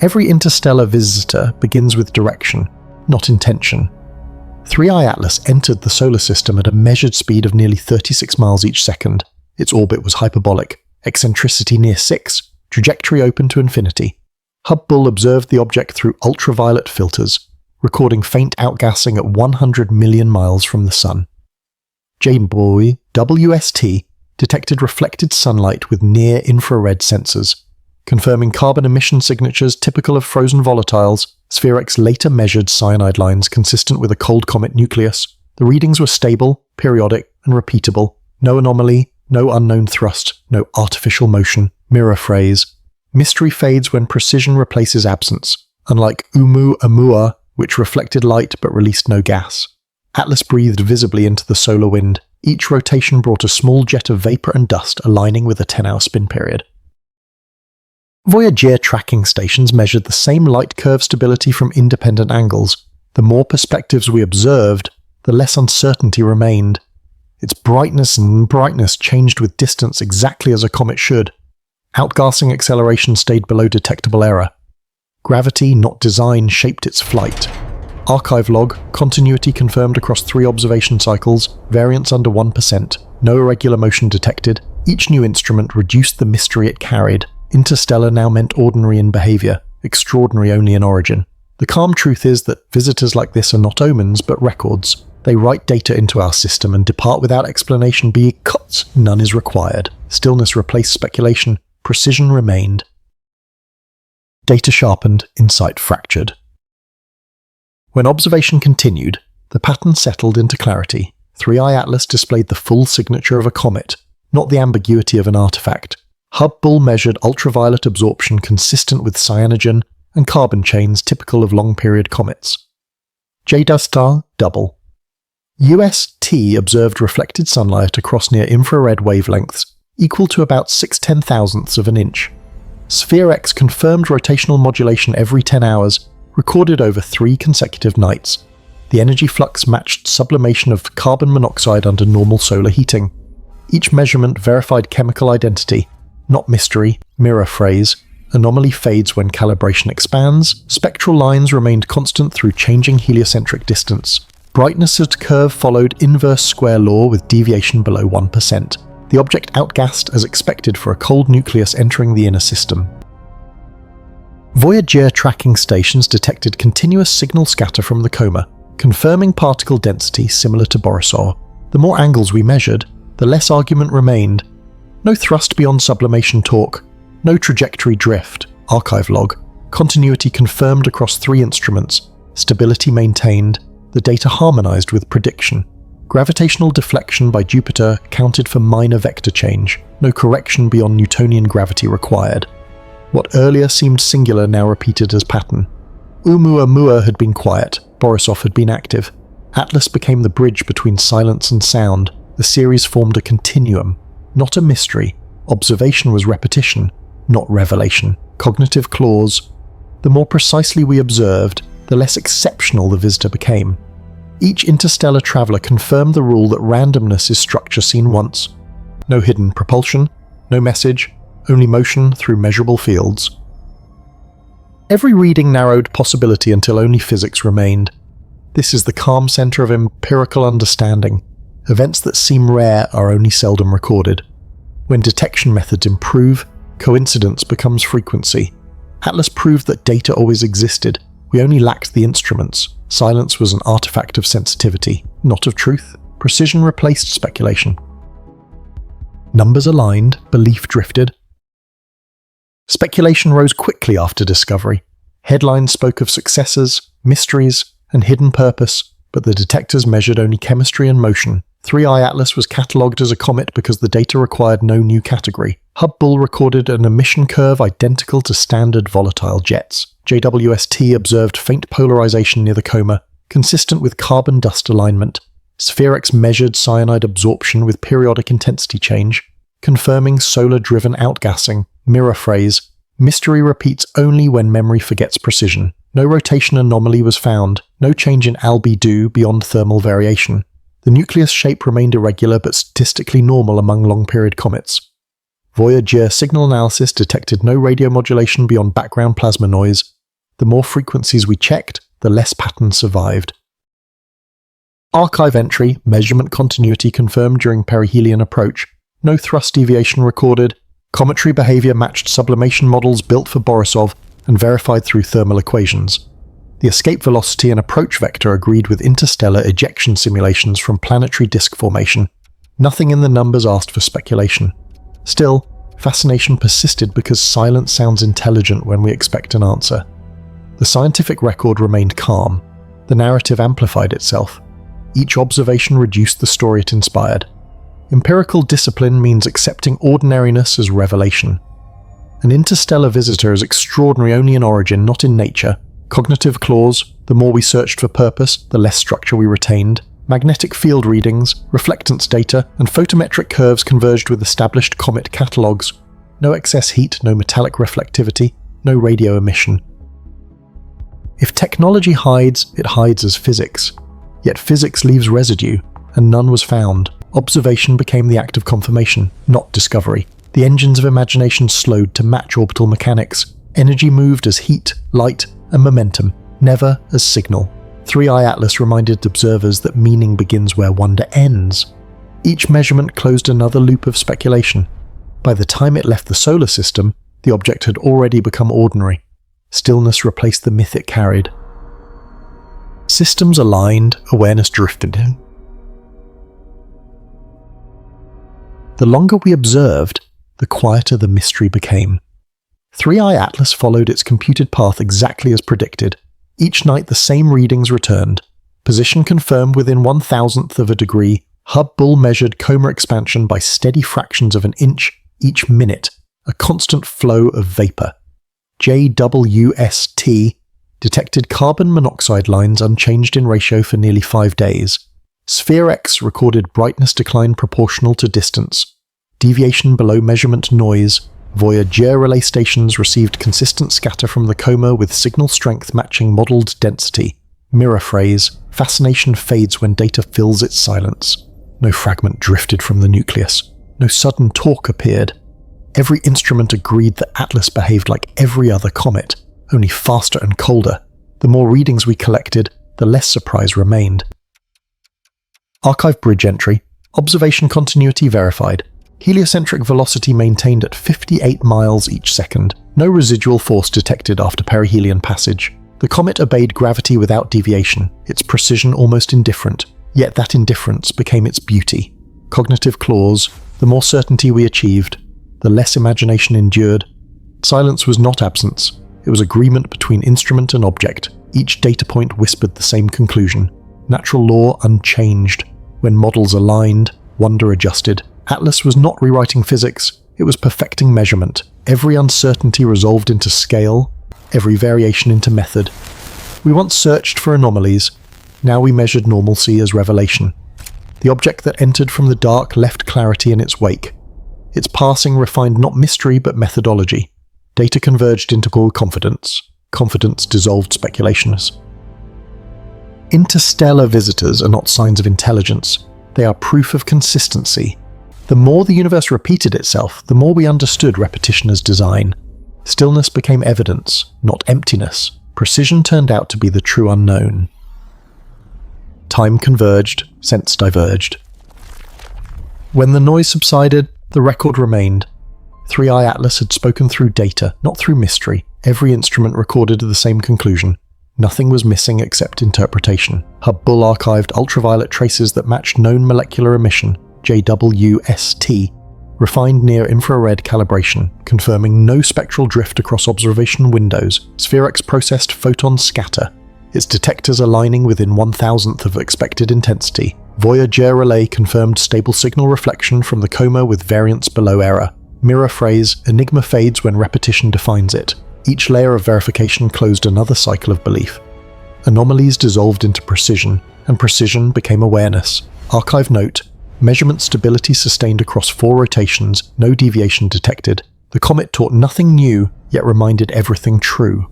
Every interstellar visitor begins with direction, not intention. 3i Atlas entered the solar system at a measured speed of nearly 36 miles each second. Its orbit was hyperbolic, eccentricity near 6, trajectory open to infinity. Hubble observed the object through ultraviolet filters, recording faint outgassing at 100 million miles from the Sun. JWST detected reflected sunlight with near-infrared sensors, confirming carbon emission signatures typical of frozen volatiles. Spherex later measured cyanide lines consistent with a cold comet nucleus. The readings were stable, periodic, and repeatable. No anomaly, no unknown thrust, no artificial motion. Mirror phrase. Mystery fades when precision replaces absence, unlike Oumuamua, which reflected light but released no gas. Atlas breathed visibly into the solar wind. Each rotation brought a small jet of vapor and dust aligning with a 10-hour spin period. Voyager tracking stations measured the same light curve stability from independent angles. The more perspectives we observed, the less uncertainty remained. Its brightness and brightness changed with distance exactly as a comet should. Outgassing acceleration stayed below detectable error. Gravity, not design, shaped its flight. Archive log, continuity confirmed across 3 observation cycles, variance under 1%, no irregular motion detected. Each new instrument reduced the mystery it carried. Interstellar now meant ordinary in behaviour, extraordinary only in origin. The calm truth is that visitors like this are not omens but records. They write data into our system and depart without explanation because none is required. Stillness replaced speculation, precision remained. Data sharpened, insight fractured. When observation continued, the pattern settled into clarity. 3i Atlas displayed the full signature of a comet, not the ambiguity of an artifact. Hubble measured ultraviolet absorption consistent with cyanogen and carbon chains typical of long-period comets. JWST double. UST observed reflected sunlight across near-infrared wavelengths equal to about 6/10,000ths of an inch. Spherex confirmed rotational modulation every 10 hours, recorded over 3 consecutive nights. The energy flux matched sublimation of carbon monoxide under normal solar heating. Each measurement verified chemical identity, not mystery. Mirror phrase. Anomaly fades when calibration expands. Spectral lines remained constant through changing heliocentric distance. Brightness at curve followed inverse square law with deviation below 1%. The object outgassed as expected for a cold nucleus entering the inner system. Voyager tracking stations detected continuous signal scatter from the coma, confirming particle density similar to Borisov. The more angles we measured, the less argument remained. No thrust beyond sublimation torque, no trajectory drift. Archive log. Continuity confirmed across 3 instruments. Stability maintained. The data harmonized with prediction. Gravitational deflection by Jupiter counted for minor vector change. No correction beyond Newtonian gravity required. What earlier seemed singular now repeated as pattern. Oumuamua had been quiet. Borisov had been active. Atlas became the bridge between silence and sound. The series formed a continuum. Not a mystery. Observation was repetition, not revelation. Cognitive clause. The more precisely we observed, the less exceptional the visitor became. Each interstellar traveller confirmed the rule that randomness is structure seen once. No hidden propulsion, no message, only motion through measurable fields. Every reading narrowed possibility until only physics remained. This is the calm centre of empirical understanding. Events that seem rare are only seldom recorded. When detection methods improve, coincidence becomes frequency. Atlas proved that data always existed. We only lacked the instruments. Silence was an artifact of sensitivity, not of truth. Precision replaced speculation. Numbers aligned, belief drifted. Speculation rose quickly after discovery. Headlines spoke of successes, mysteries, and hidden purpose, but the detectors measured only chemistry and motion. 3i Atlas was catalogued as a comet because the data required no new category. Hubble recorded an emission curve identical to standard volatile jets. JWST observed faint polarization near the coma, consistent with carbon dust alignment. Spherex measured cyanide absorption with periodic intensity change, confirming solar-driven outgassing. Mirror phrase. Mystery repeats only when memory forgets precision. No rotation anomaly was found, no change in albedo beyond thermal variation. The nucleus shape remained irregular but statistically normal among long-period comets. Voyager signal analysis detected no radio modulation beyond background plasma noise. The more frequencies we checked, the less patterns survived. Archive entry, measurement continuity confirmed during perihelion approach. No thrust deviation recorded. Cometary behavior matched sublimation models built for Borisov and verified through thermal equations. The escape velocity and approach vector agreed with interstellar ejection simulations from planetary disk formation. Nothing in the numbers asked for speculation. Still, fascination persisted because silence sounds intelligent when we expect an answer. The scientific record remained calm. The narrative amplified itself. Each observation reduced the story it inspired. Empirical discipline means accepting ordinariness as revelation. An interstellar visitor is extraordinary only in origin, not in nature. Cognitive clause, the more we searched for purpose, the less structure we retained. Magnetic field readings, reflectance data, and photometric curves converged with established comet catalogues. No excess heat, no metallic reflectivity, no radio emission. If technology hides, it hides as physics. Yet physics leaves residue, and none was found. Observation became the act of confirmation, not discovery. The engines of imagination slowed to match orbital mechanics. Energy moved as heat, light, and momentum, never as signal. 3i Atlas reminded observers that meaning begins where wonder ends. Each measurement closed another loop of speculation. By the time it left the solar system, the object had already become ordinary. Stillness replaced the myth it carried. Systems aligned, awareness drifted in. The longer we observed, the quieter the mystery became. 3i Atlas followed its computed path exactly as predicted. Each night the same readings returned. Position confirmed within 1,000th of a degree. Hubble measured coma expansion by steady fractions of an inch each minute. A constant flow of vapor. JWST detected carbon monoxide lines unchanged in ratio for nearly 5 days. Sphere X recorded brightness decline proportional to distance. Deviation below measurement noise. Voyager relay stations received consistent scatter from the coma with signal strength matching modelled density. Mirror phrase, fascination fades when data fills its silence. No fragment drifted from the nucleus. No sudden talk appeared. Every instrument agreed that Atlas behaved like every other comet, only faster and colder. The more readings we collected, the less surprise remained. Archive bridge entry. Observation continuity verified. Heliocentric velocity maintained at 58 miles each second. No residual force detected after perihelion passage. The comet obeyed gravity without deviation, its precision almost indifferent. Yet that indifference became its beauty. Cognitive clause. The more certainty we achieved, the less imagination endured. Silence was not absence. It was agreement between instrument and object. Each data point whispered the same conclusion. Natural law unchanged. When models aligned, wonder adjusted. Atlas was not rewriting physics, it was perfecting measurement. Every uncertainty resolved into scale, every variation into method. We once searched for anomalies, now we measured normalcy as revelation. The object that entered from the dark left clarity in its wake. Its passing refined not mystery but methodology. Data converged into confidence. Confidence dissolved speculations. Interstellar visitors are not signs of intelligence. They are proof of consistency. The more the universe repeated itself, the more we understood repetition as design. Stillness became evidence, not emptiness. Precision turned out to be the true unknown. Time converged, sense diverged. When the noise subsided, the record remained. 3i Atlas had spoken through data, not through mystery. Every instrument recorded the same conclusion. Nothing was missing except interpretation. Hubble archived ultraviolet traces that matched known molecular emission, JWST, refined near-infrared calibration, confirming no spectral drift across observation windows. Sphere X processed photon scatter, its detectors aligning within 1,000th of expected intensity. Voyager relay confirmed stable signal reflection from the coma with variance below error. Mirror phrase, enigma fades when repetition defines it. Each layer of verification closed another cycle of belief. Anomalies dissolved into precision, and precision became awareness. Archive note, measurement stability sustained across 4 rotations, no deviation detected. The comet taught nothing new, yet reminded everything true.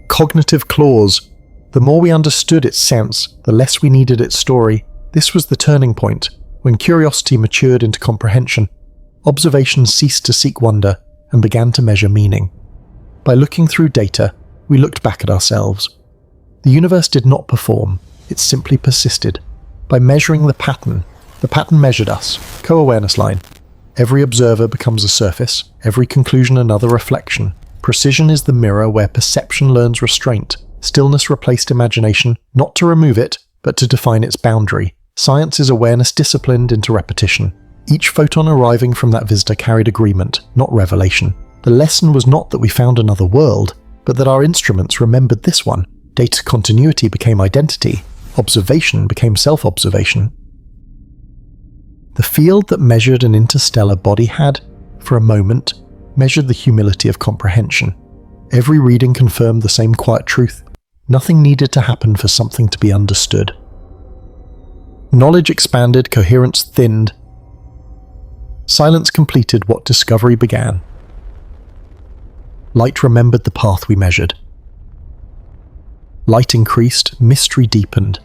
Cognitive clause. The more we understood its sense, the less we needed its story. This was the turning point, when curiosity matured into comprehension. Observation ceased to seek wonder and began to measure meaning. By looking through data, We looked back at ourselves. The universe did not perform, it simply persisted. By measuring the pattern measured us, co-awareness line. Every observer becomes a surface, every conclusion another reflection. Precision is the mirror where perception learns restraint. Stillness replaced imagination, not to remove it, but to define its boundary. Science is awareness disciplined into repetition. Each photon arriving from that visitor carried agreement, not revelation. The lesson was not that we found another world, but that our instruments remembered this one. Data continuity became identity. Observation became self-observation. The field that measured an interstellar body had, for a moment, measured the humility of comprehension. Every reading confirmed the same quiet truth. Nothing needed to happen for something to be understood. Knowledge expanded, coherence thinned. Silence completed what discovery began. Light remembered the path we measured. Light increased, mystery deepened.